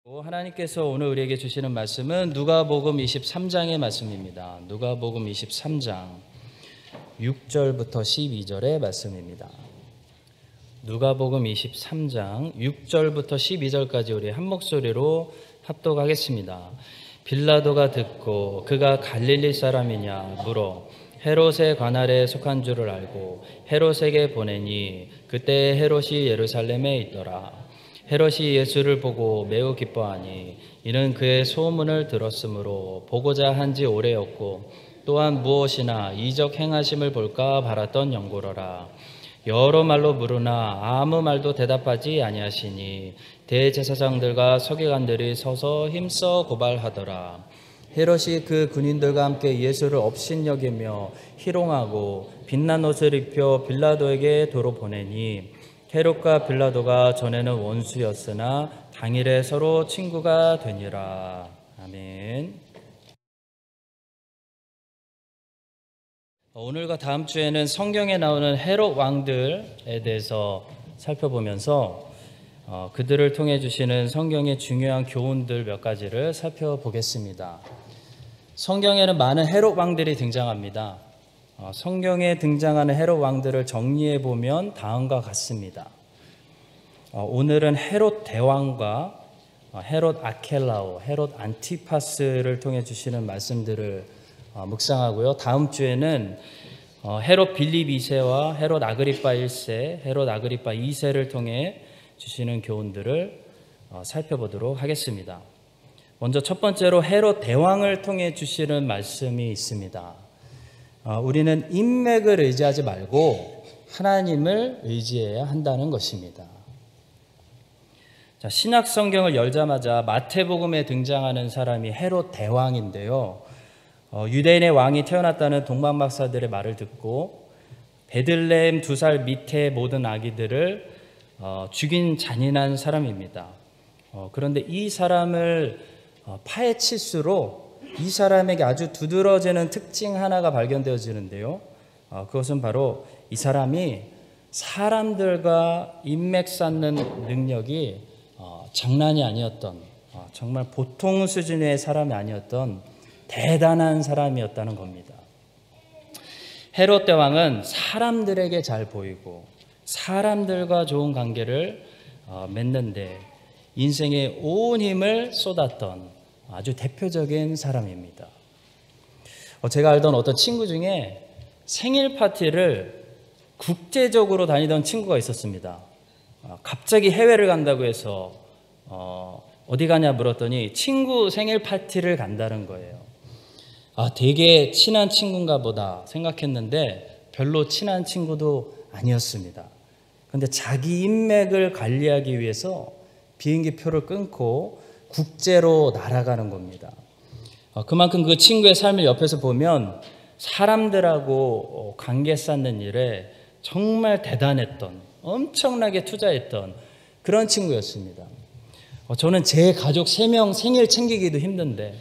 하나님께서 오늘 우리에게 주시는 말씀은 누가복음 23장의 말씀입니다. 누가복음 23장 6절부터 12절의 말씀입니다. 누가복음 23장 6절부터 12절까지 우리 한 목소리로 합독하겠습니다. 빌라도가 듣고 그가 갈릴리 사람이냐 물어 헤롯의 관할에 속한 줄을 알고 헤롯에게 보내니 그때 헤롯이 예루살렘에 있더라. 헤롯이 예수를 보고 매우 기뻐하니 이는 그의 소문을 들었으므로 보고자 한지 오래였고 또한 무엇이나 이적 행하심을 볼까 바랐던 영고로라. 여러 말로 물으나 아무 말도 대답하지 아니하시니 대제사장들과 서기관들이 서서 힘써 고발하더라. 헤롯이 그 군인들과 함께 예수를 업신여기며 희롱하고 빛난 옷을 입혀 빌라도에게 도로 보내니 헤롯과 빌라도가 전에는 원수였으나 당일에 서로 친구가 되니라. 아멘. 오늘과 다음 주에는 성경에 나오는 헤롯 왕들에 대해서 살펴보면서 그들을 통해 주시는 성경의 중요한 교훈들 몇 가지를 살펴보겠습니다. 성경에는 많은 헤롯 왕들이 등장합니다. 성경에 등장하는 헤롯 왕들을 정리해 보면 다음과 같습니다. 오늘은 헤롯 대왕과 헤롯 아켈라오, 헤롯 안티파스를 통해 주시는 말씀들을 묵상하고요. 다음 주에는 헤롯 빌립 2세와 헤롯 아그리파 1세, 헤롯 아그리파 2세를 통해 주시는 교훈들을 살펴보도록 하겠습니다. 먼저 첫 번째로 헤롯 대왕을 통해 주시는 말씀이 있습니다. 우리는 인맥을 의지하지 말고 하나님을 의지해야 한다는 것입니다. 자, 신약 성경을 열자마자 마태복음에 등장하는 사람이 헤롯 대왕인데요. 유대인의 왕이 태어났다는 동방박사들의 말을 듣고 베들레헴 2살 밑에 모든 아기들을 죽인 잔인한 사람입니다. 그런데 이 사람을 파헤칠수록 이 사람에게 아주 두드러지는 특징 하나가 발견되어지는데요. 그것은 바로 이 사람이 사람들과 인맥 쌓는 능력이 장난이 아니었던, 정말 보통 수준의 사람이 아니었던 대단한 사람이었다는 겁니다. 헤롯 대왕은 사람들에게 잘 보이고 사람들과 좋은 관계를 맺는데 인생의 온 힘을 쏟았던 아주 대표적인 사람입니다. 제가 알던 어떤 친구 중에 생일 파티를 국제적으로 다니던 친구가 있었습니다. 갑자기 해외를 간다고 해서 어디 가냐 물었더니 친구 생일 파티를 간다는 거예요. 되게 친한 친구인가 보다 생각했는데 별로 친한 친구도 아니었습니다. 그런데 자기 인맥을 관리하기 위해서 비행기 표를 끊고 국제로 날아가는 겁니다. 그만큼 그 친구의 삶을 옆에서 보면 사람들하고 관계 쌓는 일에 정말 대단했던, 엄청나게 투자했던 그런 친구였습니다. 저는 제 가족 3명 생일 챙기기도 힘든데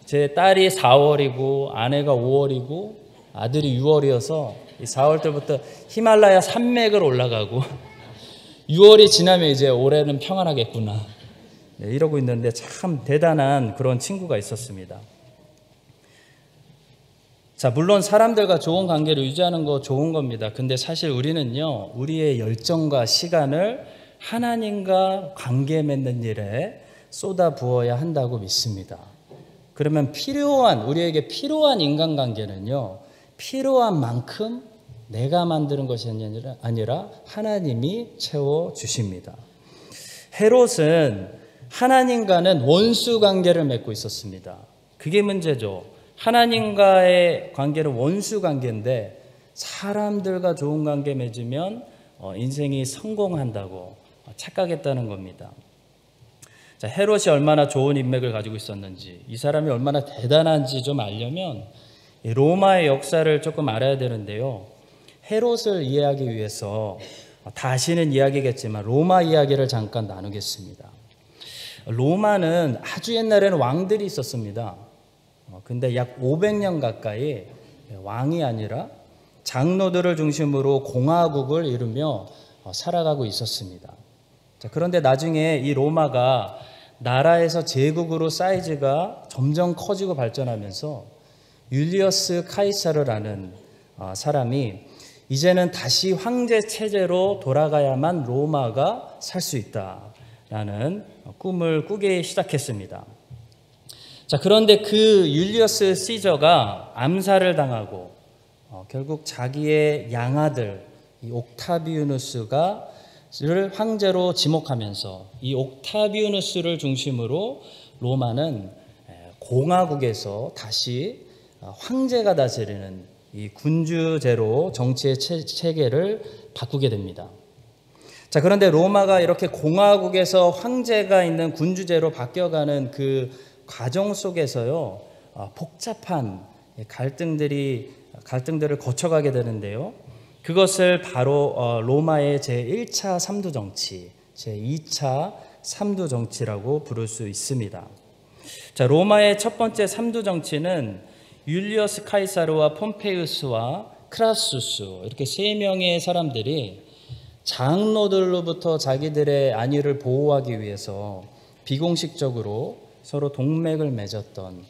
제 딸이 4월이고 아내가 5월이고 아들이 6월이어서 4월 때부터 히말라야 산맥을 올라가고 6월이 지나면 이제 올해는 평안하겠구나 이러고 있는데 참 대단한 그런 친구가 있었습니다. 자, 물론 사람들과 좋은 관계를 유지하는 거 좋은 겁니다. 근데 사실 우리는요, 우리의 열정과 시간을 하나님과 관계 맺는 일에 쏟아 부어야 한다고 믿습니다. 그러면 우리에게 필요한 인간관계는요, 필요한 만큼 내가 만드는 것이 아니라 하나님이 채워주십니다. 헤롯은 하나님과는 원수 관계를 맺고 있었습니다. 그게 문제죠. 하나님과의 관계는 원수 관계인데 사람들과 좋은 관계 맺으면 인생이 성공한다고 착각했다는 겁니다. 자, 헤롯이 얼마나 좋은 인맥을 가지고 있었는지, 이 사람이 얼마나 대단한지 좀 알려면 로마의 역사를 조금 알아야 되는데요. 헤롯을 이해하기 위해서 다 아시는 이야기겠지만 로마 이야기를 잠깐 나누겠습니다. 로마는 아주 옛날에는 왕들이 있었습니다. 근데 약 500년 가까이 왕이 아니라 장로들을 중심으로 공화국을 이루며 살아가고 있었습니다. 그런데 나중에 이 로마가 나라에서 제국으로 사이즈가 점점 커지고 발전하면서 율리어스 카이사르라는 사람이 이제는 다시 황제 체제로 돌아가야만 로마가 살 수 있다라는 꿈을 꾸기 시작했습니다. 자, 그런데 그 율리어스 시저가 암살을 당하고 결국 자기의 양아들 이 옥타비우누스를 황제로 지목하면서 이 옥타비우누스를 중심으로 로마는 공화국에서 다시 황제가 다스리는 이 군주제로 정치의 체계를 바꾸게 됩니다. 자, 그런데 로마가 이렇게 공화국에서 황제가 있는 군주제로 바뀌어가는 그 과정 속에서요, 복잡한 갈등들을 거쳐가게 되는데요. 그것을 바로 로마의 제1차 삼두정치, 제2차 삼두정치라고 부를 수 있습니다. 자, 로마의 첫 번째 삼두정치는 율리어스 카이사르와 폼페이우스와 크라수스 이렇게 세 명의 사람들이 장로들로부터 자기들의 안위를 보호하기 위해서 비공식적으로 서로 동맹을 맺었던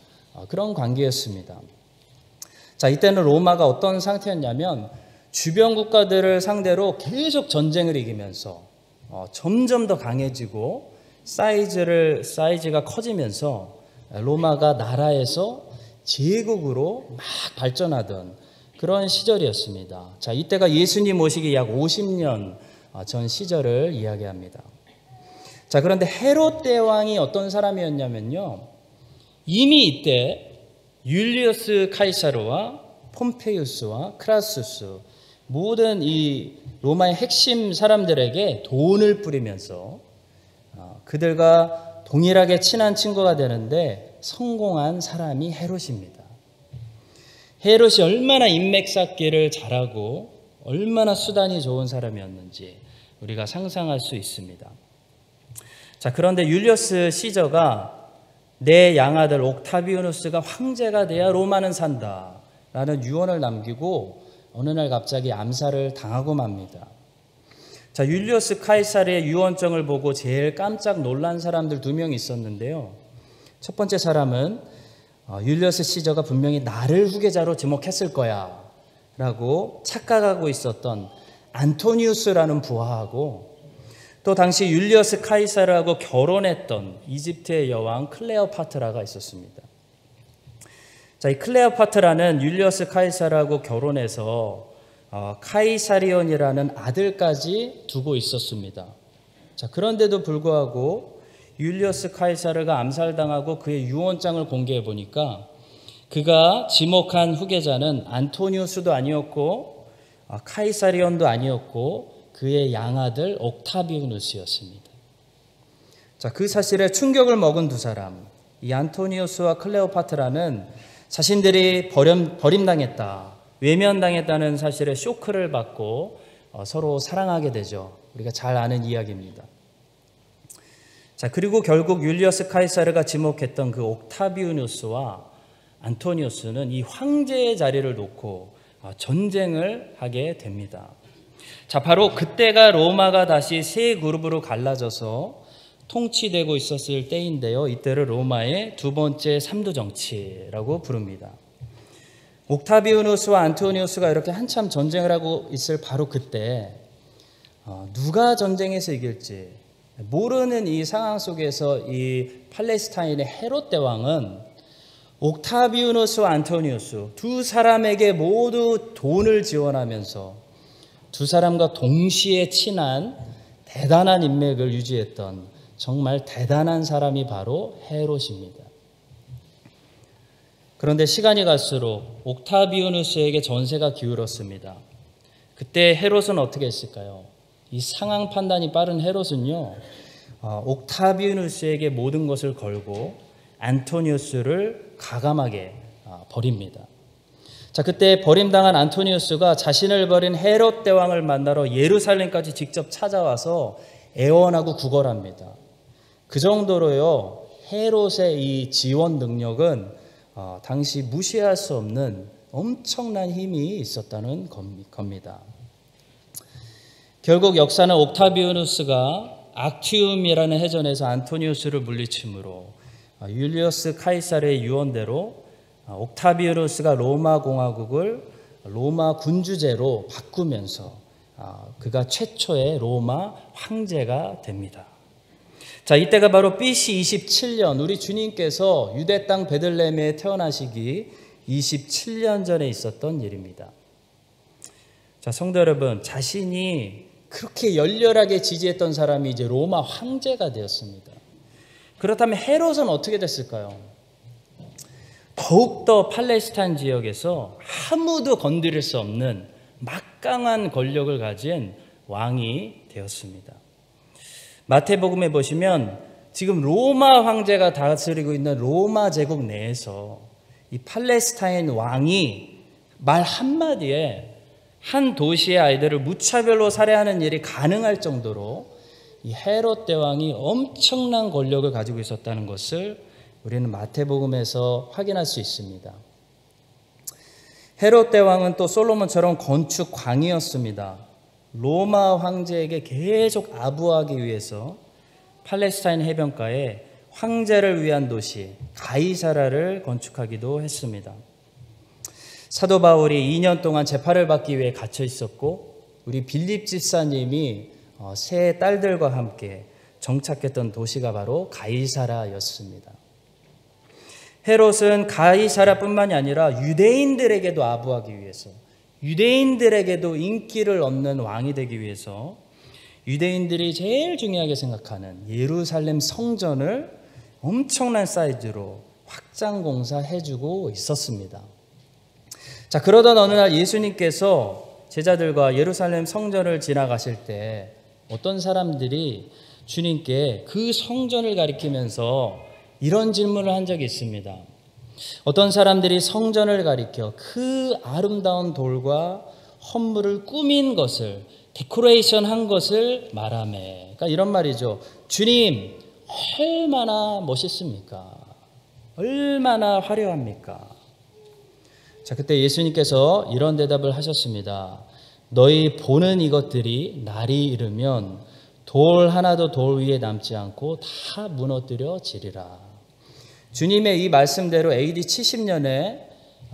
그런 관계였습니다. 자, 이때는 로마가 어떤 상태였냐면 주변 국가들을 상대로 계속 전쟁을 이기면서 점점 더 강해지고 사이즈가 커지면서 로마가 나라에서 제국으로 막 발전하던 그런 시절이었습니다. 자, 이때가 예수님 오시기 약 50년 전 시절을 이야기합니다. 자, 그런데 헤롯 대왕이 어떤 사람이었냐면요, 이미 이때 율리어스 카이사르와 폼페이우스와 크라수스 모든 이 로마의 핵심 사람들에게 돈을 뿌리면서 그들과 동일하게 친한 친구가 되는데 성공한 사람이 헤롯입니다. 헤롯이 얼마나 인맥 쌓기를 잘하고 얼마나 수단이 좋은 사람이었는지 우리가 상상할 수 있습니다. 자, 그런데 율리어스 시저가 내 양아들 옥타비우누스가 황제가 돼야 로마는 산다라는 유언을 남기고 어느 날 갑자기 암살을 당하고 맙니다. 자, 율리어스 카이사르의 유언장을 보고 제일 깜짝 놀란 사람들 두 명이 있었는데요. 첫 번째 사람은 율리어스 시저가 분명히 나를 후계자로 지목했을 거야 라고 착각하고 있었던 안토니우스라는 부하하고, 또 당시 율리어스 카이사르하고 결혼했던 이집트의 여왕 클레오파트라가 있었습니다. 자, 이 클레오파트라는 율리어스 카이사르하고 결혼해서 카이사리온이라는 아들까지 두고 있었습니다. 자, 그런데도 불구하고 율리어스 카이사르가 암살당하고 그의 유언장을 공개해 보니까 그가 지목한 후계자는 안토니우스도 아니었고 카이사리온도 아니었고 그의 양아들 옥타비우누스였습니다. 자, 그 사실에 충격을 먹은 두 사람, 이 안토니우스와 클레오파트라는 자신들이 버림당했다, 외면당했다는 사실에 쇼크를 받고 서로 사랑하게 되죠. 우리가 잘 아는 이야기입니다. 자, 그리고 결국 율리어스 카이사르가 지목했던 그 옥타비우누스와 안토니우스는 이 황제의 자리를 놓고 전쟁을 하게 됩니다. 자, 바로 그때가 로마가 다시 세 그룹으로 갈라져서 통치되고 있었을 때인데요. 이때를 로마의 두 번째 삼두정치라고 부릅니다. 옥타비우누스와 안토니우스가 이렇게 한참 전쟁을 하고 있을 바로 그때 누가 전쟁에서 이길지 모르는 이 상황 속에서 이 팔레스타인의 헤롯 대왕은 옥타비우누스와 안토니우스 두 사람에게 모두 돈을 지원하면서 두 사람과 동시에 친한 대단한 인맥을 유지했던 정말 대단한 사람이 바로 헤롯입니다. 그런데 시간이 갈수록 옥타비우누스에게 전세가 기울었습니다. 그때 헤롯은 어떻게 했을까요? 이 상황 판단이 빠른 헤롯은요, 옥타비우누스에게 모든 것을 걸고 안토니우스를 가감하게 버립니다. 자, 그때 버림당한 안토니우스가 자신을 버린 헤롯 대왕을 만나러 예루살렘까지 직접 찾아와서 애원하고 구걸합니다. 그 정도로요, 헤롯의 이 지원 능력은 당시 무시할 수 없는 엄청난 힘이 있었다는 겁니다. 결국 역사는 옥타비우누스가 악티움이라는 해전에서 안토니우스를 물리침으로 율리어스 카이사르의 유언대로 옥타비아누스가 로마 공화국을 로마 군주제로 바꾸면서 그가 최초의 로마 황제가 됩니다. 자, 이때가 바로 BC 27년 우리 주님께서 유대 땅 베들레헴에 태어나시기 27년 전에 있었던 일입니다. 자, 성도 여러분, 자신이 그렇게 열렬하게 지지했던 사람이 이제 로마 황제가 되었습니다. 그렇다면 헤롯은 어떻게 됐을까요? 더욱더 팔레스타인 지역에서 아무도 건드릴 수 없는 막강한 권력을 가진 왕이 되었습니다. 마태복음에 보시면 지금 로마 황제가 다스리고 있는 로마 제국 내에서 이 팔레스타인 왕이 말 한마디에 한 도시의 아이들을 무차별로 살해하는 일이 가능할 정도로 이 헤롯 대왕이 엄청난 권력을 가지고 있었다는 것을 우리는 마태복음에서 확인할 수 있습니다. 헤롯 대왕은 또 솔로몬처럼 건축 광이었습니다. 로마 황제에게 계속 아부하기 위해서 팔레스타인 해변가에 황제를 위한 도시 가이사라를 건축하기도 했습니다. 사도 바울이 2년 동안 재판을 받기 위해 갇혀 있었고 우리 빌립 집사님이 세 딸들과 함께 정착했던 도시가 바로 가이사라였습니다. 헤롯은 가이사라뿐만이 아니라 유대인들에게도 아부하기 위해서 유대인들에게도 인기를 얻는 왕이 되기 위해서 유대인들이 제일 중요하게 생각하는 예루살렘 성전을 엄청난 사이즈로 확장 공사해주고 있었습니다. 자, 그러던 어느 날 예수님께서 제자들과 예루살렘 성전을 지나가실 때 어떤 사람들이 주님께 그 성전을 가리키면서 이런 질문을 한 적이 있습니다. 어떤 사람들이 성전을 가리켜 그 아름다운 돌과 헌물을 꾸민 것을 데코레이션 한 것을 말하매. 그러니까 이런 말이죠. 주님, 얼마나 멋있습니까? 얼마나 화려합니까? 자, 그때 예수님께서 이런 대답을 하셨습니다. 너희 보는 이것들이 날이 이르면 돌 하나도 돌 위에 남지 않고 다 무너뜨려지리라. 주님의 이 말씀대로 AD 70년에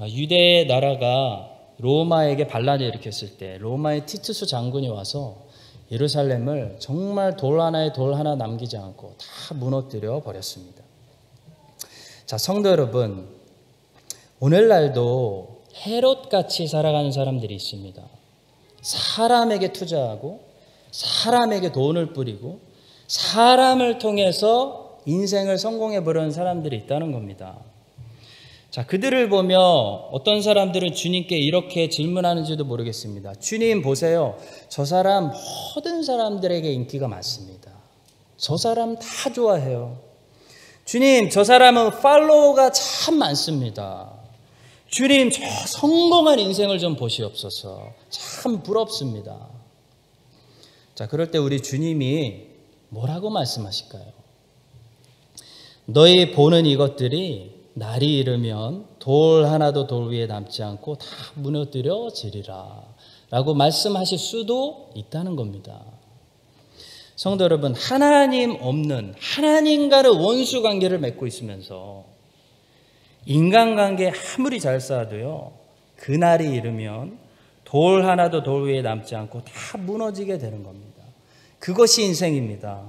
유대의 나라가 로마에게 반란을 일으켰을 때 로마의 티투스 장군이 와서 예루살렘을 정말 돌 하나 남기지 않고 다 무너뜨려 버렸습니다. 자, 성도 여러분, 오늘날도 헤롯같이 살아가는 사람들이 있습니다. 사람에게 투자하고 사람에게 돈을 뿌리고 사람을 통해서 인생을 성공해 보려는 사람들이 있다는 겁니다. 자, 그들을 보며 어떤 사람들은 주님께 이렇게 질문하는지도 모르겠습니다. 주님 보세요. 저 사람 모든 사람들에게 인기가 많습니다. 저 사람 다 좋아해요. 주님, 저 사람은 팔로워가 참 많습니다. 주님, 저 성공한 인생을 좀 보시옵소서. 참 부럽습니다. 자, 그럴 때 우리 주님이 뭐라고 말씀하실까요? 너희 보는 이것들이 날이 이르면 돌 하나도 돌 위에 남지 않고 다 무너뜨려지리라 라고 말씀하실 수도 있다는 겁니다. 성도 여러분, 하나님 없는 하나님과는 원수 관계를 맺고 있으면서 인간관계 아무리 잘 쌓아도요, 그날이 이르면 돌 하나도 돌 위에 남지 않고 다 무너지게 되는 겁니다. 그것이 인생입니다.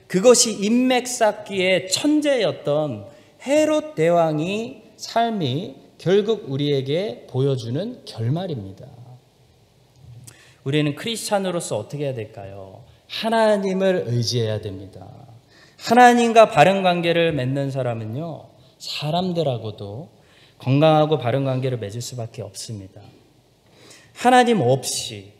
그것이 인맥 쌓기의 천재였던 헤롯 대왕이 삶이 결국 우리에게 보여주는 결말입니다. 우리는 크리스찬으로서 어떻게 해야 될까요? 하나님을 의지해야 됩니다. 하나님과 바른 관계를 맺는 사람은요, 사람들하고도 건강하고 바른 관계를 맺을 수밖에 없습니다. 하나님 없이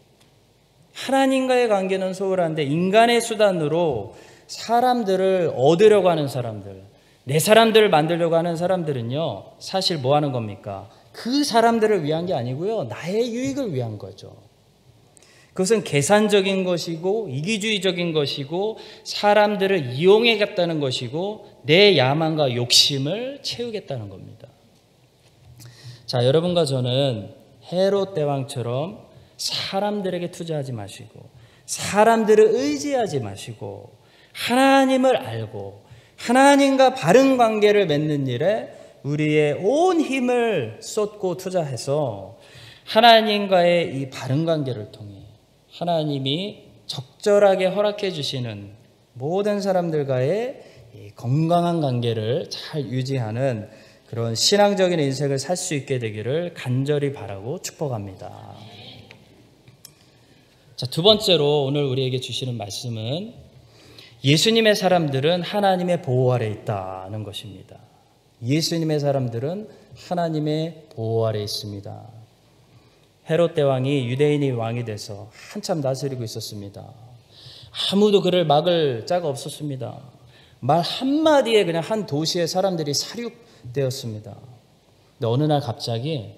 하나님과의 관계는 소홀한데 인간의 수단으로 사람들을 얻으려고 하는 사람들, 내 사람들을 만들려고 하는 사람들은요, 사실 뭐 하는 겁니까? 그 사람들을 위한 게 아니고요, 나의 유익을 위한 거죠. 그것은 계산적인 것이고 이기주의적인 것이고 사람들을 이용하겠다는 것이고 내 야망과 욕심을 채우겠다는 겁니다. 자, 여러분과 저는 헤롯 대왕처럼 사람들에게 투자하지 마시고 사람들을 의지하지 마시고 하나님을 알고 하나님과 바른 관계를 맺는 일에 우리의 온 힘을 쏟고 투자해서 하나님과의 이 바른 관계를 통해 하나님이 적절하게 허락해 주시는 모든 사람들과의 이 건강한 관계를 잘 유지하는 그런 신앙적인 인생을 살 수 있게 되기를 간절히 바라고 축복합니다. 자, 두 번째로 오늘 우리에게 주시는 말씀은 예수님의 사람들은 하나님의 보호 아래 있다는 것입니다. 예수님의 사람들은 하나님의 보호 아래 있습니다. 헤롯 대왕이 유대인이 왕이 돼서 한참 다스리고 있었습니다. 아무도 그를 막을 자가 없었습니다. 말 한마디에 그냥 한 도시의 사람들이 살육되었습니다. 근데 어느 날 갑자기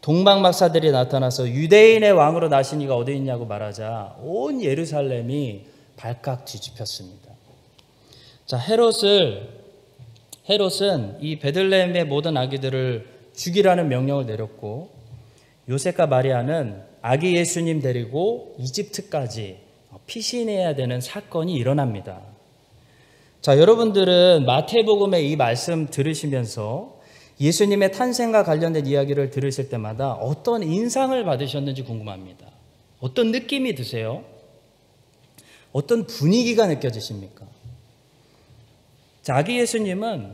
동방박사들이 나타나서 유대인의 왕으로 나신 이가 어디 있냐고 말하자 온 예루살렘이 발칵 뒤집혔습니다. 자, 헤롯은 이 베들레헴의 모든 아기들을 죽이라는 명령을 내렸고 요셉과 마리아는 아기 예수님 데리고 이집트까지 피신해야 되는 사건이 일어납니다. 자, 여러분들은 마태복음의 이 말씀 들으시면서 예수님의 탄생과 관련된 이야기를 들으실 때마다 어떤 인상을 받으셨는지 궁금합니다. 어떤 느낌이 드세요? 어떤 분위기가 느껴지십니까? 자, 아기 예수님은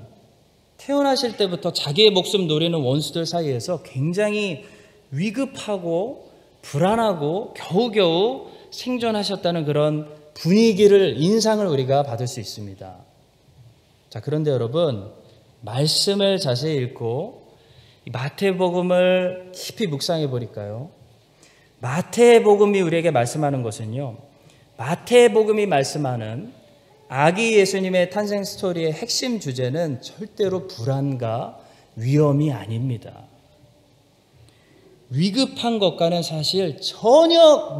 태어나실 때부터 자기의 목숨 노리는 원수들 사이에서 굉장히 위급하고 불안하고 겨우겨우 생존하셨다는 그런 분위기를, 인상을 우리가 받을 수 있습니다. 자, 그런데 여러분, 말씀을 자세히 읽고 마태복음을 깊이 묵상해 보니까요, 마태복음이 우리에게 말씀하는 것은요, 마태복음이 말씀하는 아기 예수님의 탄생 스토리의 핵심 주제는 절대로 불안과 위험이 아닙니다. 위급한 것과는 사실 전혀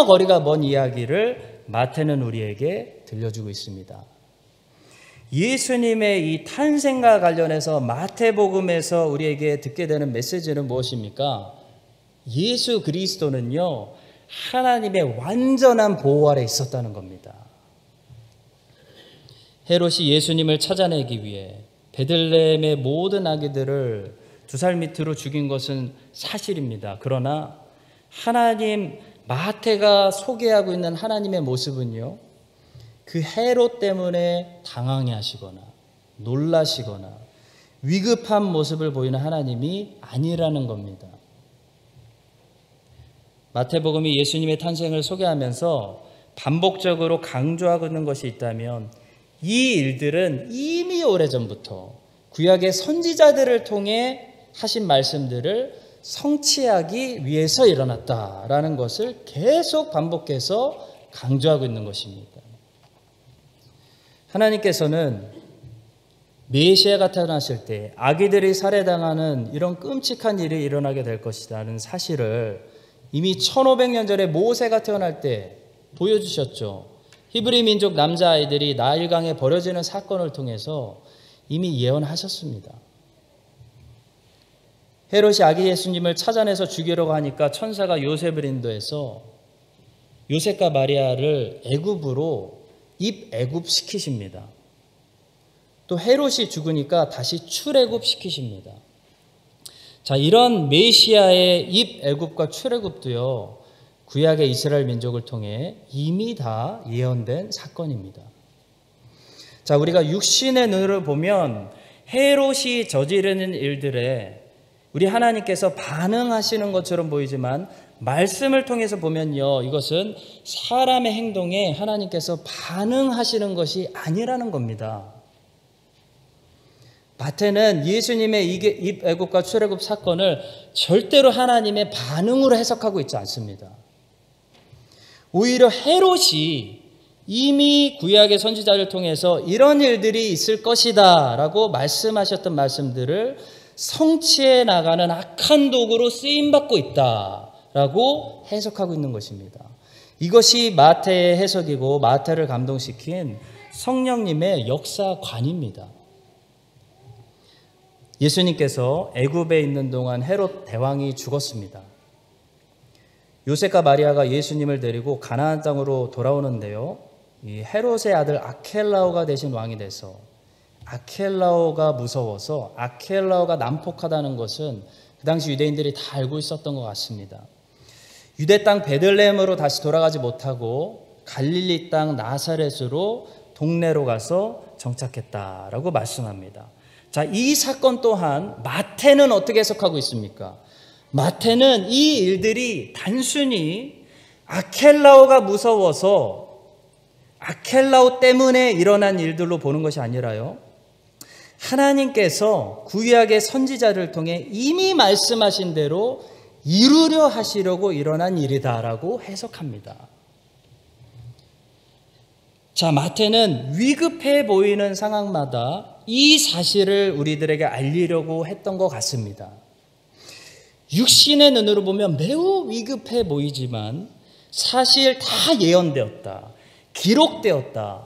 거리가 먼 이야기를 마태는 우리에게 들려주고 있습니다. 예수님의 이 탄생과 관련해서 마태복음에서 우리에게 듣게 되는 메시지는 무엇입니까? 예수 그리스도는요, 하나님의 완전한 보호 아래 있었다는 겁니다. 헤롯이 예수님을 찾아내기 위해 베들레헴의 모든 아기들을 2살 밑으로 죽인 것은 사실입니다. 그러나 마태가 소개하고 있는 하나님의 모습은요, 그 헤롯 때문에 당황해 하시거나 놀라시거나 위급한 모습을 보이는 하나님이 아니라는 겁니다. 마태복음이 예수님의 탄생을 소개하면서 반복적으로 강조하고 있는 것이 있다면 이 일들은 이미 오래전부터 구약의 선지자들을 통해 하신 말씀들을 성취하기 위해서 일어났다라는 것을 계속 반복해서 강조하고 있는 것입니다. 하나님께서는 메시아가 태어나실 때 아기들이 살해당하는 이런 끔찍한 일이 일어나게 될 것이라는 사실을 이미 1500년 전에 모세가 태어날 때 보여주셨죠. 히브리 민족 남자아이들이 나일강에 버려지는 사건을 통해서 이미 예언하셨습니다. 헤롯이 아기 예수님을 찾아내서 죽이려고 하니까 천사가 요셉을 인도해서 요셉과 마리아를 애굽으로 입애굽시키십니다. 또 헤롯이 죽으니까 다시 출애굽시키십니다. 자, 이런 메시아의 입애굽과 출애굽도요, 구약의 이스라엘 민족을 통해 이미 다 예언된 사건입니다. 자, 우리가 육신의 눈으로 보면 헤롯이 저지르는 일들에 우리 하나님께서 반응하시는 것처럼 보이지만 말씀을 통해서 보면요, 이것은 사람의 행동에 하나님께서 반응하시는 것이 아니라는 겁니다. 마태는 예수님의 입애굽과 출애굽 사건을 절대로 하나님의 반응으로 해석하고 있지 않습니다. 오히려 헤롯이 이미 구약의 선지자를 통해서 이런 일들이 있을 것이다 라고 말씀하셨던 말씀들을 성취해 나가는 악한 도구로 쓰임받고 있다라고 해석하고 있는 것입니다. 이것이 마태의 해석이고 마태를 감동시킨 성령님의 역사관입니다. 예수님께서 애굽에 있는 동안 헤롯 대왕이 죽었습니다. 요셉과 마리아가 예수님을 데리고 가나안 땅으로 돌아오는데요, 이 헤롯의 아들 아켈라오가 대신 왕이 돼서 아켈라오가 무서워서 아켈라오가 난폭하다는 것은 그 당시 유대인들이 다 알고 있었던 것 같습니다. 유대 땅 베들레헴으로 다시 돌아가지 못하고 갈릴리 땅 나사렛으로 동네로 가서 정착했다라고 말씀합니다. 자, 이 사건 또한 마태는 어떻게 해석하고 있습니까? 마태는 이 일들이 단순히 아켈라오가 무서워서 아켈라오 때문에 일어난 일들로 보는 것이 아니라요, 하나님께서 구약의 선지자를 통해 이미 말씀하신 대로 이루려 하시려고 일어난 일이다라고 해석합니다. 자, 마태는 위급해 보이는 상황마다 이 사실을 우리들에게 알리려고 했던 것 같습니다. 육신의 눈으로 보면 매우 위급해 보이지만 사실 다 예언되었다, 기록되었다,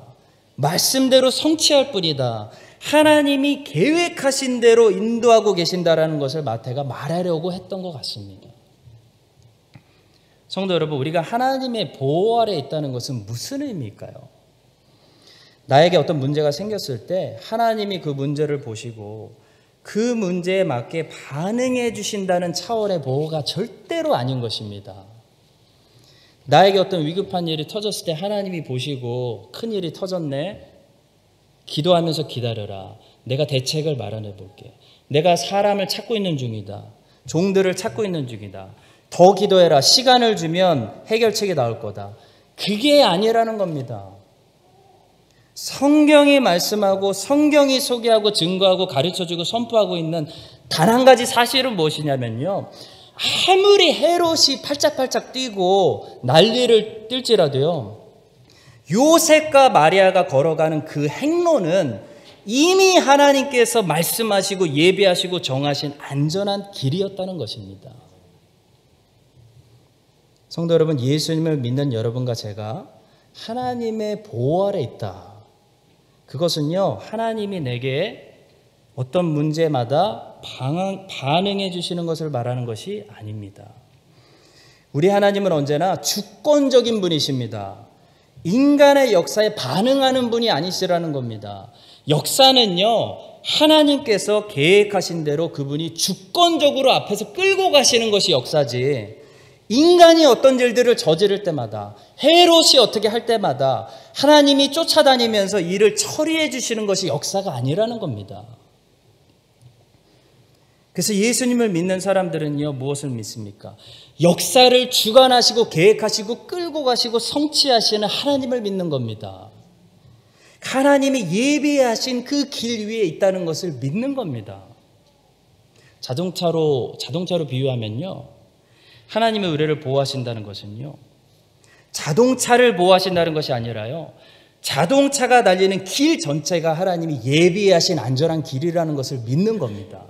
말씀대로 성취할 뿐이다, 하나님이 계획하신 대로 인도하고 계신다라는 것을 마태가 말하려고 했던 것 같습니다. 성도 여러분, 우리가 하나님의 보호 아래 있다는 것은 무슨 의미일까요? 나에게 어떤 문제가 생겼을 때 하나님이 그 문제를 보시고 그 문제에 맞게 반응해 주신다는 차원의 보호가 절대로 아닌 것입니다. 나에게 어떤 위급한 일이 터졌을 때 하나님이 보시고 큰 일이 터졌네, 기도하면서 기다려라, 내가 대책을 마련해 볼게, 내가 사람을 찾고 있는 중이다, 종들을 찾고 있는 중이다, 더 기도해라, 시간을 주면 해결책이 나올 거다, 그게 아니라는 겁니다. 성경이 말씀하고 성경이 소개하고 증거하고 가르쳐주고 선포하고 있는 단 한 가지 사실은 무엇이냐면요, 아무리 헤롯이 팔짝팔짝 뛰고 난리를 뜰지라도요, 요셉과 마리아가 걸어가는 그 행로는 이미 하나님께서 말씀하시고 예비하시고 정하신 안전한 길이었다는 것입니다. 성도 여러분, 예수님을 믿는 여러분과 제가 하나님의 보호 아래 있다. 그것은요, 하나님이 내게 어떤 문제마다 반응해 주시는 것을 말하는 것이 아닙니다. 우리 하나님은 언제나 주권적인 분이십니다. 인간의 역사에 반응하는 분이 아니시라는 겁니다. 역사는요, 하나님께서 계획하신 대로 그분이 주권적으로 앞에서 끌고 가시는 것이 역사지, 인간이 어떤 일들을 저지를 때마다, 헤롯이 어떻게 할 때마다 하나님이 쫓아다니면서 일을 처리해 주시는 것이 역사가 아니라는 겁니다. 그래서 예수님을 믿는 사람들은요, 무엇을 믿습니까? 역사를 주관하시고 계획하시고 끌고 가시고 성취하시는 하나님을 믿는 겁니다. 하나님이 예비하신 그 길 위에 있다는 것을 믿는 겁니다. 자동차로 비유하면요, 하나님의 의뢰를 보호하신다는 것은요, 자동차를 보호하신다는 것이 아니라요, 자동차가 달리는 길 전체가 하나님이 예비하신 안전한 길이라는 것을 믿는 겁니다.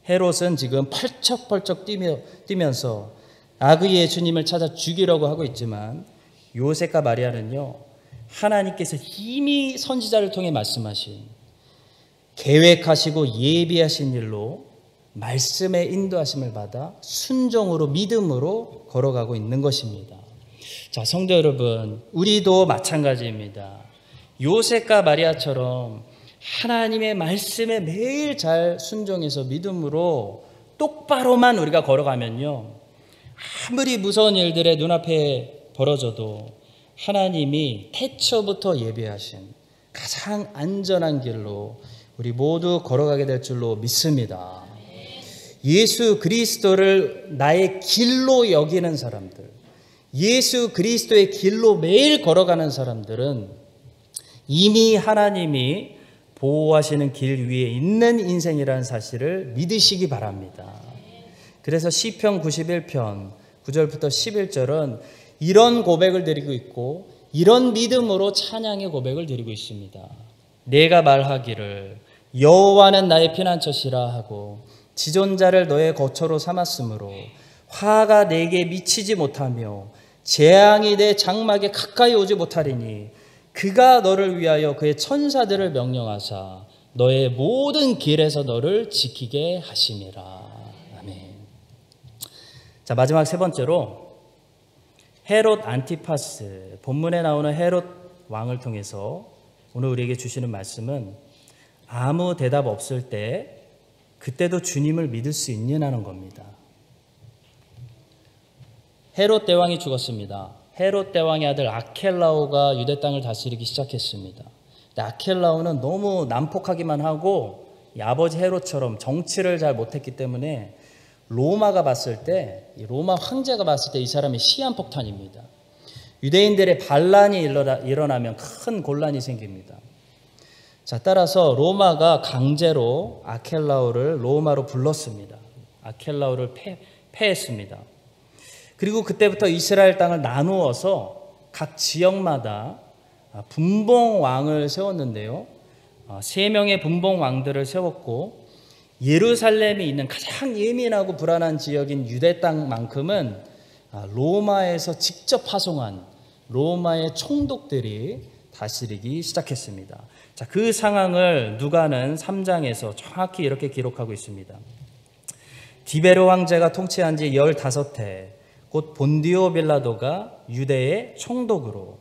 헤롯은 지금 펄쩍펄쩍 뛰면서 악의 예수님을 찾아 죽이려고 하고 있지만, 요셉과 마리아는요, 하나님께서 이미 선지자를 통해 말씀하신, 계획하시고 예비하신 일로 말씀의 인도하심을 받아 순종으로 믿음으로 걸어가고 있는 것입니다. 자, 성도 여러분, 우리도 마찬가지입니다. 요셉과 마리아처럼 하나님의 말씀에 매일 잘 순종해서 믿음으로 똑바로만 우리가 걸어가면요, 아무리 무서운 일들의 눈앞에 벌어져도 하나님이 태초부터 예비하신 가장 안전한 길로 우리 모두 걸어가게 될 줄로 믿습니다. 예수 그리스도를 나의 길로 여기는 사람들, 예수 그리스도의 길로 매일 걸어가는 사람들은 이미 하나님이 보호하시는 길 위에 있는 인생이라는 사실을 믿으시기 바랍니다. 그래서 시편 91편 9절부터 11절은 이런 고백을 드리고 있고, 이런 믿음으로 찬양의 고백을 드리고 있습니다. 내가 말하기를 여호와는 나의 피난처시라 하고 지존자를 너의 거처로 삼았으므로 화가 내게 미치지 못하며 재앙이 내 장막에 가까이 오지 못하리니 그가 너를 위하여 그의 천사들을 명령하사 너의 모든 길에서 너를 지키게 하심이라. 아멘. 자, 마지막 세 번째로 헤롯 안티파스, 본문에 나오는 헤롯 왕을 통해서 오늘 우리에게 주시는 말씀은 아무 대답 없을 때 그때도 주님을 믿을 수 있느냐는 겁니다. 헤롯 대왕이 죽었습니다. 헤롯 대왕의 아들 아켈라오가 유대 땅을 다스리기 시작했습니다. 근데 아켈라오는 너무 난폭하기만 하고 이 아버지 헤롯처럼 정치를 잘 못했기 때문에 로마가 봤을 때, 로마 황제가 봤을 때 이 사람이 시한폭탄입니다. 유대인들의 반란이 일어나면 큰 곤란이 생깁니다. 자, 따라서 로마가 강제로 아켈라오를 로마로 불렀습니다. 아켈라오를 패했습니다. 그리고 그때부터 이스라엘 땅을 나누어서 각 지역마다 분봉왕을 세웠는데요. 3명의 분봉왕들을 세웠고 예루살렘이 있는 가장 예민하고 불안한 지역인 유대 땅만큼은 로마에서 직접 파송한 로마의 총독들이 다스리기 시작했습니다. 자, 그 상황을 누가는 3장에서 정확히 이렇게 기록하고 있습니다. 디베르 황제가 통치한 지 15해 곧 본디오 빌라도가 유대의 총독으로,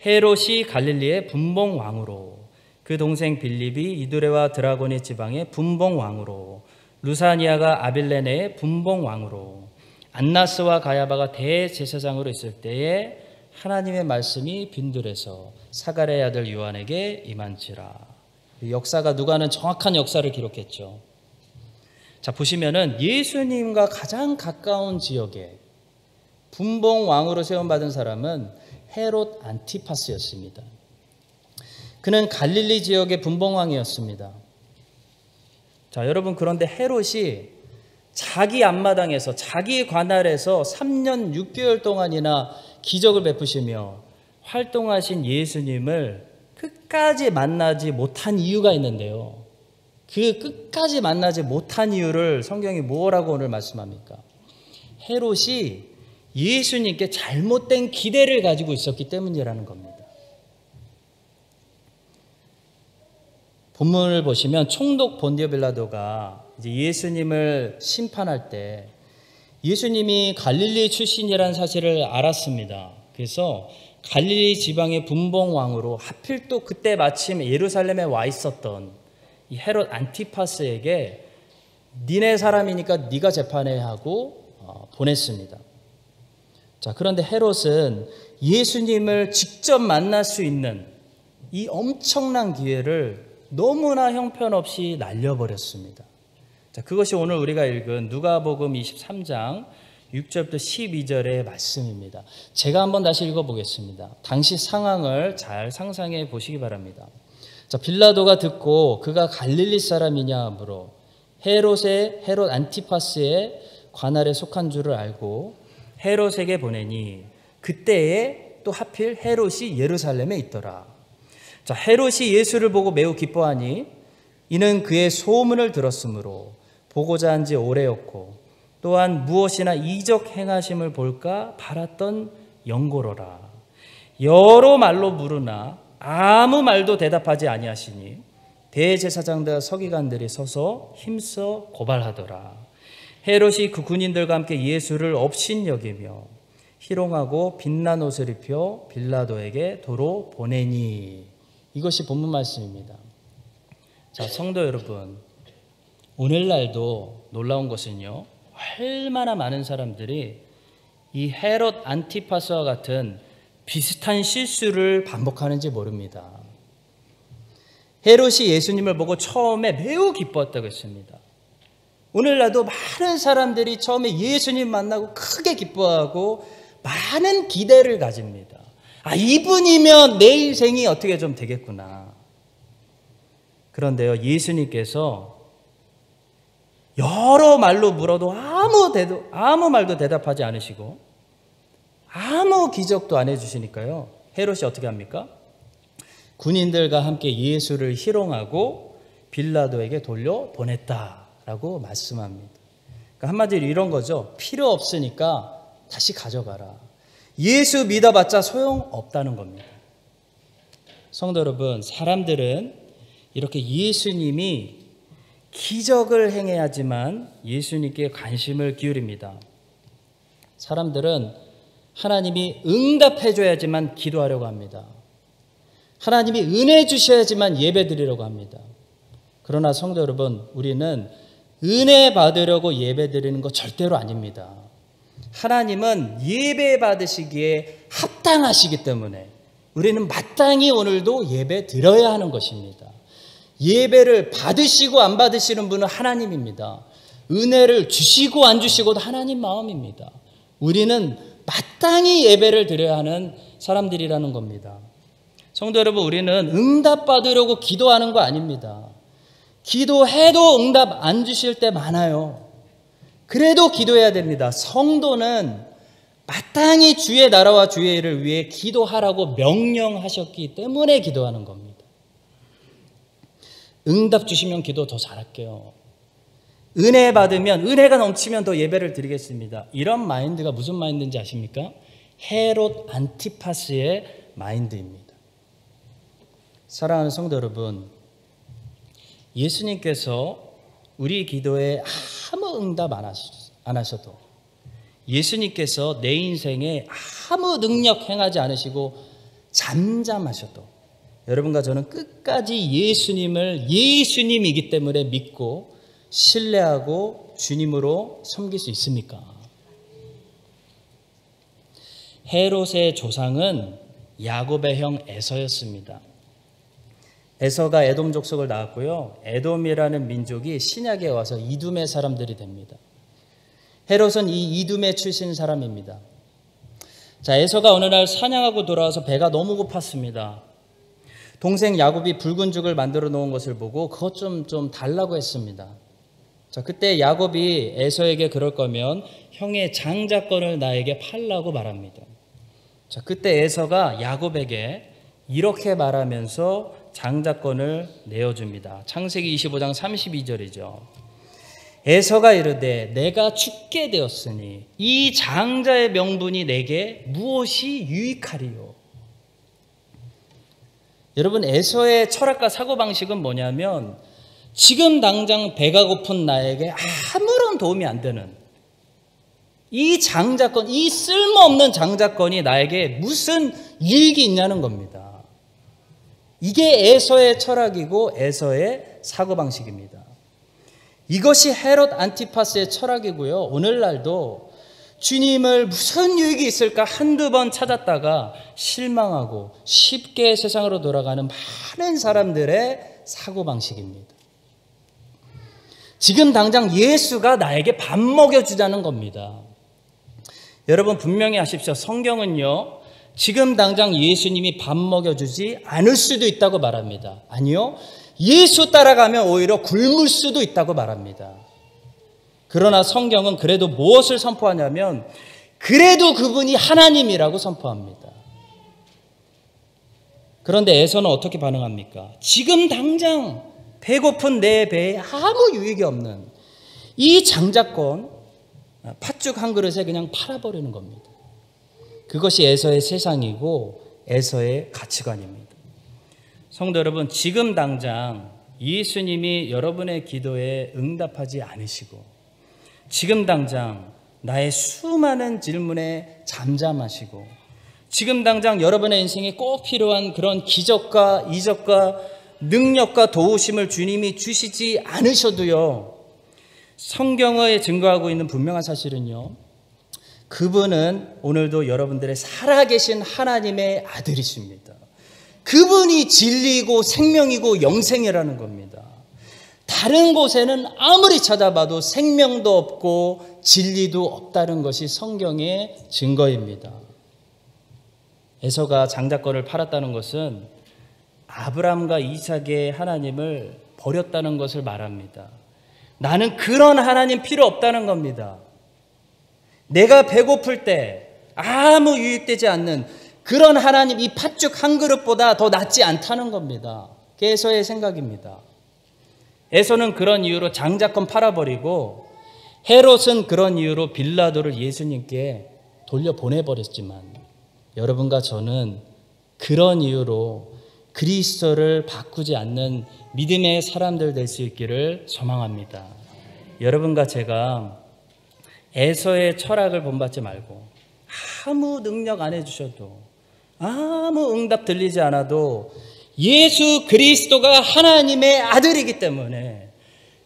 헤롯이 갈릴리의 분봉왕으로, 그 동생 빌립이 이두레와 드라고니 지방의 분봉왕으로, 루사니아가 아빌레네의 분봉왕으로, 안나스와 가야바가 대제사장으로 있을 때에 하나님의 말씀이 빈들에서 사가랴의 아들 요한에게 임한지라. 역사가 누가는 정확한 역사를 기록했죠. 자, 보시면은 예수님과 가장 가까운 지역에 분봉 왕으로 세움받은 사람은 헤롯 안티파스였습니다. 그는 갈릴리 지역의 분봉 왕이었습니다. 자, 여러분, 그런데 헤롯이 자기 앞마당에서 자기 관할에서 3년 6개월 동안이나 기적을 베푸시며 활동하신 예수님을 끝까지 만나지 못한 이유가 있는데요. 그 끝까지 만나지 못한 이유를 성경이 뭐라고 오늘 말씀합니까? 헤롯이 예수님께 잘못된 기대를 가지고 있었기 때문이라는 겁니다. 본문을 보시면 총독 본디오 빌라도가 이제 예수님을 심판할 때 예수님이 갈릴리 출신이라는 사실을 알았습니다. 그래서 갈릴리 지방의 분봉왕으로 하필 또 그때 마침 예루살렘에 와 있었던 이 헤롯 안티파스에게 니네 사람이니까 네가 재판해 하고 보냈습니다. 자, 그런데 헤롯은 예수님을 직접 만날 수 있는 이 엄청난 기회를 너무나 형편없이 날려버렸습니다. 자, 그것이 오늘 우리가 읽은 누가복음 23장 6절부터 12절의 말씀입니다. 제가 한번 다시 읽어보겠습니다. 당시 상황을 잘 상상해 보시기 바랍니다. 자, 빌라도가 듣고 그가 갈릴리 사람이냐 물어 헤롯 안티파스의 관할에 속한 줄을 알고 헤롯에게 보내니 그때에 또 하필 헤롯이 예루살렘에 있더라. 자, 헤롯이 예수를 보고 매우 기뻐하니 이는 그의 소문을 들었으므로 보고자 한 지 오래였고 또한 무엇이나 이적 행하심을 볼까 바랐던 영고로라. 여러 말로 물으나 아무 말도 대답하지 아니하시니 대제사장들과 서기관들이 서서 힘써 고발하더라. 헤롯이 그 군인들과 함께 예수를 업신여기며 희롱하고 빛난 옷을 입혀 빌라도에게 도로 보내니. 이것이 본문 말씀입니다. 자, 성도 여러분, 오늘날도 놀라운 것은요, 얼마나 많은 사람들이 이 헤롯 안티파스와 같은 비슷한 실수를 반복하는지 모릅니다. 헤롯이 예수님을 보고 처음에 매우 기뻐했다고 했습니다. 오늘날도 많은 사람들이 처음에 예수님 만나고 크게 기뻐하고 많은 기대를 가집니다. 아, 이분이면 내 인생이 어떻게 좀 되겠구나. 그런데요, 예수님께서 여러 말로 물어도 아무 말도 대답하지 않으시고 아무 기적도 안 해주시니까요, 헤롯이 어떻게 합니까? 군인들과 함께 예수를 희롱하고 빌라도에게 돌려보냈다라고 말씀합니다. 그러니까 한마디로 이런 거죠. 필요 없으니까 다시 가져가라. 예수 믿어봤자 소용없다는 겁니다. 성도 여러분, 사람들은 이렇게 예수님이 기적을 행해야지만 예수님께 관심을 기울입니다. 사람들은 하나님이 응답해 줘야지만 기도하려고 합니다. 하나님이 은혜 주셔야지만 예배 드리려고 합니다. 그러나 성도 여러분, 우리는 은혜 받으려고 예배 드리는 거 절대로 아닙니다. 하나님은 예배 받으시기에 합당하시기 때문에 우리는 마땅히 오늘도 예배 드려야 하는 것입니다. 예배를 받으시고 안 받으시는 분은 하나님입니다. 은혜를 주시고 안 주시고도 하나님 마음입니다. 우리는 마땅히 예배를 드려야 하는 사람들이라는 겁니다. 성도 여러분, 우리는 응답 받으려고 기도하는 거 아닙니다. 기도해도 응답 안 주실 때 많아요. 그래도 기도해야 됩니다. 성도는 마땅히 주의 나라와 주의 일을 위해 기도하라고 명령하셨기 때문에 기도하는 겁니다. 응답 주시면 기도 더 잘할게요. 은혜 받으면, 은혜가 넘치면 더 예배를 드리겠습니다. 이런 마인드가 무슨 마인드인지 아십니까? 헤롯 안티파스의 마인드입니다. 사랑하는 성도 여러분, 예수님께서 우리 기도에 아무 응답 안 하셔도, 예수님께서 내 인생에 아무 능력 행하지 않으시고 잠잠하셔도 여러분과 저는 끝까지 예수님을 예수님이기 때문에 믿고 신뢰하고 주님으로 섬길 수 있습니까? 헤롯의 조상은 야곱의 형 에서였습니다. 에서가 에돔 족속을 낳았고요. 에돔이라는 민족이 신약에 와서 이둠의 사람들이 됩니다. 헤롯은 이 이둠의 출신 사람입니다. 자, 에서가 어느 날 사냥하고 돌아와서 배가 너무 고팠습니다. 동생 야곱이 붉은 죽을 만들어 놓은 것을 보고 그것 좀 달라고 했습니다. 자, 그때 야곱이 에서에게 그럴 거면 형의 장자권을 나에게 팔라고 말합니다. 자, 그때 에서가 야곱에게 이렇게 말하면서 장자권을 내어줍니다. 창세기 25장 32절이죠. 에서가 이르되 내가 죽게 되었으니 이 장자의 명분이 내게 무엇이 유익하리요? 여러분, 에서의 철학과 사고방식은 뭐냐면 지금 당장 배가 고픈 나에게 아무런 도움이 안 되는 이 장자권, 이 쓸모없는 장자권이 나에게 무슨 유익이 있냐는 겁니다. 이게 에서의 철학이고 에서의 사고방식입니다. 이것이 헤롯 안티파스의 철학이고요. 오늘날도 주님을 무슨 유익이 있을까 한두 번 찾았다가 실망하고 쉽게 세상으로 돌아가는 많은 사람들의 사고방식입니다. 지금 당장 예수가 나에게 밥 먹여주자는 겁니다. 여러분 분명히 아십시오. 성경은요, 지금 당장 예수님이 밥 먹여주지 않을 수도 있다고 말합니다. 아니요, 예수 따라가면 오히려 굶을 수도 있다고 말합니다. 그러나 성경은 그래도 무엇을 선포하냐면 그래도 그분이 하나님이라고 선포합니다. 그런데 에서는 어떻게 반응합니까? 지금 당장 배고픈 내 배에 아무 유익이 없는 이 장자권 팥죽 한 그릇에 그냥 팔아버리는 겁니다. 그것이 에서의 세상이고 에서의 가치관입니다. 성도 여러분, 지금 당장 예수님이 여러분의 기도에 응답하지 않으시고 지금 당장 나의 수많은 질문에 잠잠하시고 지금 당장 여러분의 인생에 꼭 필요한 그런 기적과 이적과 능력과 도우심을 주님이 주시지 않으셔도요, 성경에 증거하고 있는 분명한 사실은요, 그분은 오늘도 여러분들의 살아계신 하나님의 아들이십니다. 그분이 진리이고 생명이고 영생이라는 겁니다. 다른 곳에는 아무리 찾아봐도 생명도 없고 진리도 없다는 것이 성경의 증거입니다. 에서가 장자권을 팔았다는 것은 아브라함과 이삭의 하나님을 버렸다는 것을 말합니다. 나는 그런 하나님 필요 없다는 겁니다. 내가 배고플 때 아무 유익되지 않는 그런 하나님, 이 팥죽 한 그릇보다 더 낫지 않다는 겁니다. 그게 에서의 생각입니다. 에서는 그런 이유로 장자권 팔아버리고 헤롯은 그런 이유로 빌라도를 예수님께 돌려보내버렸지만 여러분과 저는 그런 이유로 그리스도를 바꾸지 않는 믿음의 사람들 될 수 있기를 소망합니다. 여러분과 제가 에서의 철학을 본받지 말고 아무 능력 안 해주셔도, 아무 응답 들리지 않아도 예수 그리스도가 하나님의 아들이기 때문에,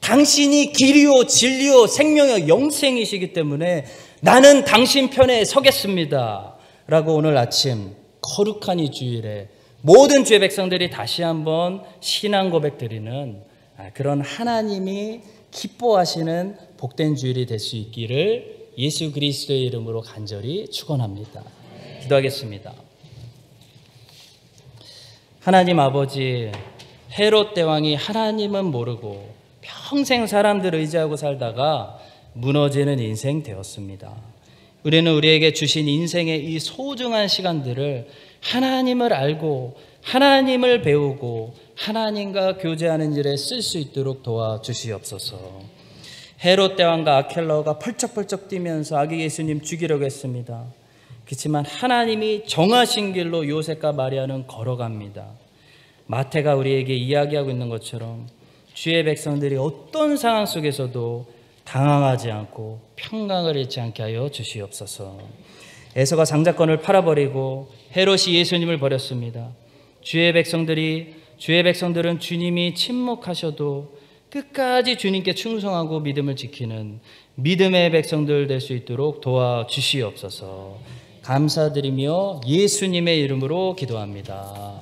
당신이 길이요 진리요 생명이요 영생이시기 때문에 나는 당신 편에 서겠습니다 라고 오늘 아침 거룩한 이 주일에 모든 주의 백성들이 다시 한번 신앙 고백 드리는 그런 하나님이 기뻐하시는 복된 주일이 될 수 있기를 예수 그리스도의 이름으로 간절히 축원합니다. 기도하겠습니다. 하나님 아버지, 헤롯 대왕이 하나님은 모르고 평생 사람들을 의지하고 살다가 무너지는 인생 되었습니다. 우리는 우리에게 주신 인생의 이 소중한 시간들을 하나님을 알고 하나님을 배우고 하나님과 교제하는 일에 쓸 수 있도록 도와주시옵소서. 헤롯 대왕과 아켈라오가 펄쩍펄쩍 뛰면서 아기 예수님 죽이려고 했습니다. 그렇지만 하나님이 정하신 길로 요셉과 마리아는 걸어갑니다. 마태가 우리에게 이야기하고 있는 것처럼 주의 백성들이 어떤 상황 속에서도 당황하지 않고 평강을 잃지 않게 하여 주시옵소서. 에서가 장자권을 팔아버리고 헤롯이 예수님을 버렸습니다. 주의 백성들은 주님이 침묵하셔도 끝까지 주님께 충성하고 믿음을 지키는 믿음의 백성들 될 수 있도록 도와주시옵소서. 감사드리며 예수님의 이름으로 기도합니다.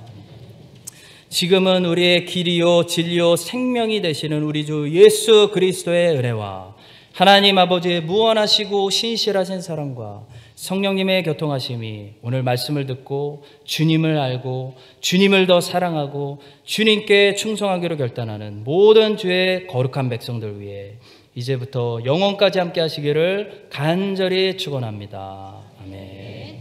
지금은 우리의 길이요 진리요 생명이 되시는 우리 주 예수 그리스도의 은혜와 하나님 아버지의 무한하시고 신실하신 사랑과 성령님의 교통하심이 오늘 말씀을 듣고 주님을 알고 주님을 더 사랑하고 주님께 충성하기로 결단하는 모든 주의 거룩한 백성들 위해 이제부터 영원까지 함께 하시기를 간절히 축원합니다. 아멘.